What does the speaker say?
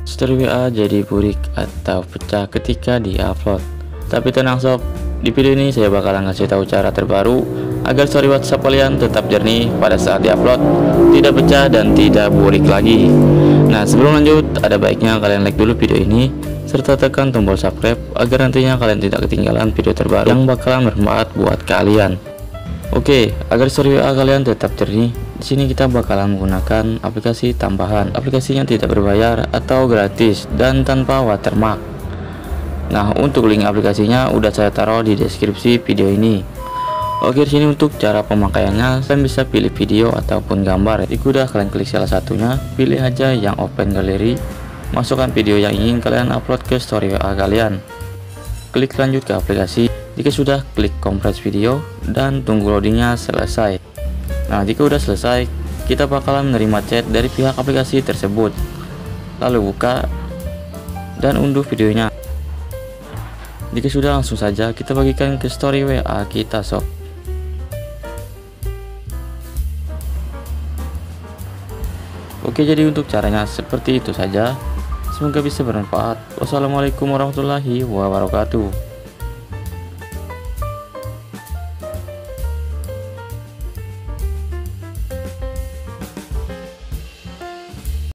Story WA jadi burik atau pecah ketika di-upload. Tapi tenang sob, di video ini saya bakalan ngasih tahu cara terbaru agar story WhatsApp kalian tetap jernih pada saat di-upload, tidak pecah dan tidak burik lagi. Nah, sebelum lanjut, ada baiknya kalian like dulu video ini serta tekan tombol subscribe agar nantinya kalian tidak ketinggalan video terbaru yang bakalan bermanfaat buat kalian. Oke, agar story WA kalian tetap jernih, di sini kita bakalan menggunakan aplikasi tambahan. Aplikasinya tidak berbayar atau gratis dan tanpa watermark. Nah, untuk link aplikasinya udah saya taruh di deskripsi video ini. Oke, di sini untuk cara pemakaiannya, kalian bisa pilih video ataupun gambar. Udah kalian klik salah satunya, pilih aja yang open gallery, masukkan video yang ingin kalian upload ke story WA kalian. Klik lanjut ke aplikasi. Jika sudah, klik kompres video dan tunggu loadingnya selesai. Nah, jika udah selesai, kita bakalan menerima chat dari pihak aplikasi tersebut. Lalu buka dan unduh videonya. Jika sudah, langsung saja kita bagikan ke story WA kita sob. Oke, jadi untuk caranya seperti itu saja. Semoga bisa bermanfaat. Wassalamualaikum warahmatullahi wabarakatuh.